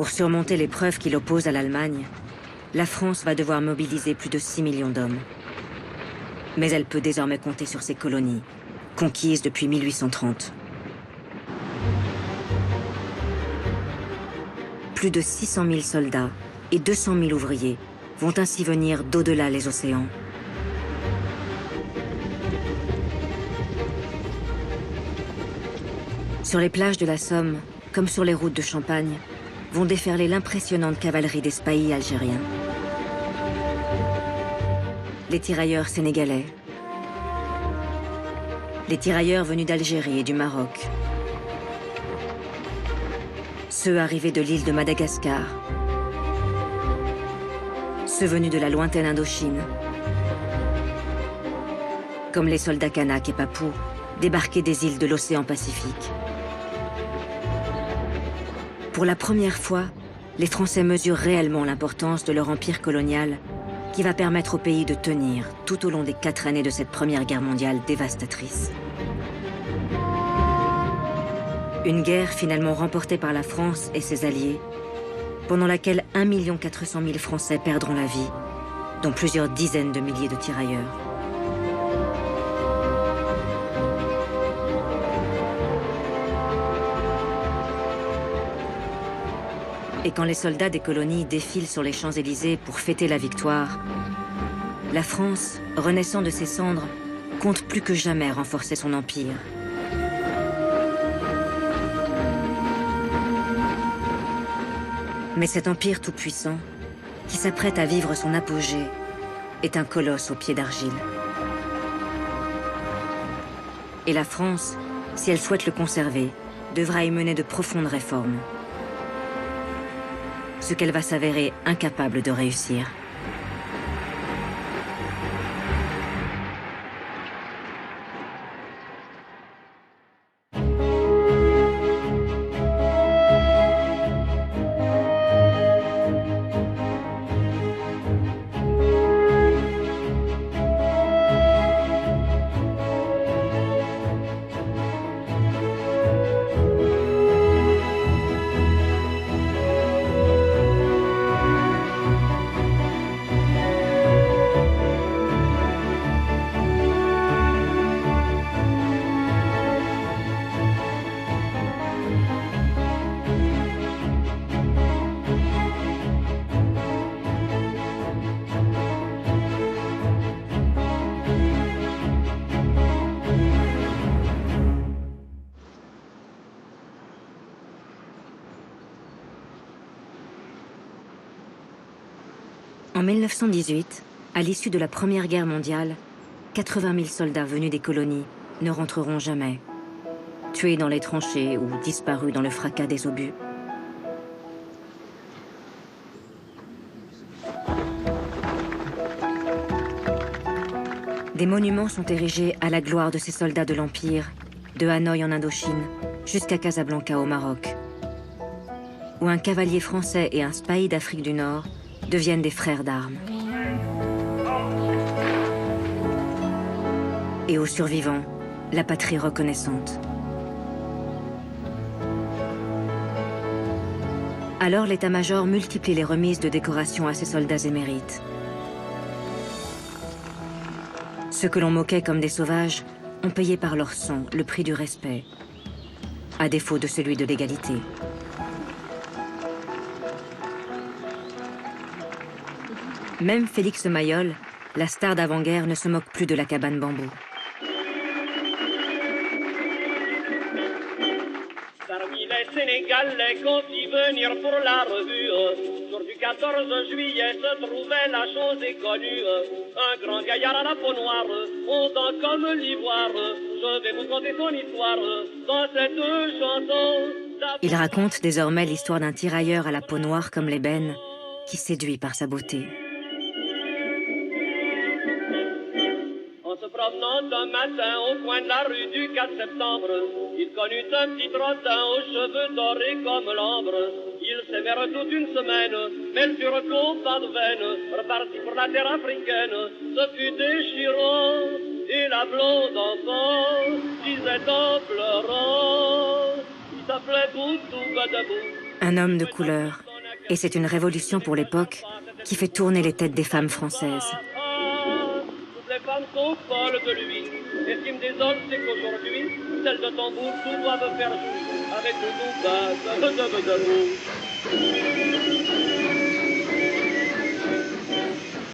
Pour surmonter l'épreuve qui l'oppose à l'Allemagne, la France va devoir mobiliser plus de 6 millions d'hommes. Mais elle peut désormais compter sur ses colonies, conquises depuis 1830. Plus de 600 000 soldats et 200 000 ouvriers vont ainsi venir d'au-delà les océans. Sur les plages de la Somme, comme sur les routes de Champagne, vont déferler l'impressionnante cavalerie des spahis algériens. Les tirailleurs sénégalais, les tirailleurs venus d'Algérie et du Maroc, ceux arrivés de l'île de Madagascar, ceux venus de la lointaine Indochine, comme les soldats kanaks et papous, débarqués des îles de l'océan Pacifique. Pour la première fois, les Français mesurent réellement l'importance de leur empire colonial qui va permettre au pays de tenir tout au long des 4 années de cette Première Guerre mondiale dévastatrice. Une guerre finalement remportée par la France et ses alliés, pendant laquelle 1 400 000 Français perdront la vie, dont plusieurs dizaines de milliers de tirailleurs. Et quand les soldats des colonies défilent sur les Champs-Élysées pour fêter la victoire, la France, renaissant de ses cendres, compte plus que jamais renforcer son empire. Mais cet empire tout-puissant, qui s'apprête à vivre son apogée, est un colosse aux pieds d'argile. Et la France, si elle souhaite le conserver, devra y mener de profondes réformes. Ce qu'elle va s'avérer incapable de réussir. En 1918, à l'issue de la Première Guerre mondiale, 80 000 soldats venus des colonies ne rentreront jamais, tués dans les tranchées ou disparus dans le fracas des obus. Des monuments sont érigés à la gloire de ces soldats de l'Empire, de Hanoï en Indochine jusqu'à Casablanca au Maroc, où un cavalier français et un spahi d'Afrique du Nord deviennent des frères d'armes. Et aux survivants, la patrie reconnaissante. Alors l'état-major multiplie les remises de décorations à ses soldats émérites. Ceux que l'on moquait comme des sauvages ont payé par leur sang le prix du respect, à défaut de celui de l'égalité. Même Félix Mayol, la star d'avant-guerre, ne se moque plus de la cabane bambou. Parmi les Sénégalais qu'on fit venir pour la revue, jour du 14 juillet se trouvait la chose est connue. Un grand gaillard à la peau noire, ondant comme l'ivoire. Je vais vous conter son histoire dans cette chanson. Il raconte désormais l'histoire d'un tirailleur à la peau noire comme l'ébène, qui séduit par sa beauté. En se promenant un matin au coin de la rue du 4 septembre, il connut un petit trottin aux cheveux dorés comme l'ambre. Ils s'aimèrent toute une semaine, mais le turco pas de veine, reparti pour la terre africaine. Ce fut déchirant, et la blonde enfant disait en pleurant, il s'appelait Boutou Badabou. Un homme de couleur, Et c'est une révolution pour l'époque qui fait tourner les têtes des femmes françaises. Toutes les femmes sont folles de lui. Et ce qui me désole, c'est qu'aujourd'hui, celles de tambour, tout doivent faire jouer avec le double d'amour.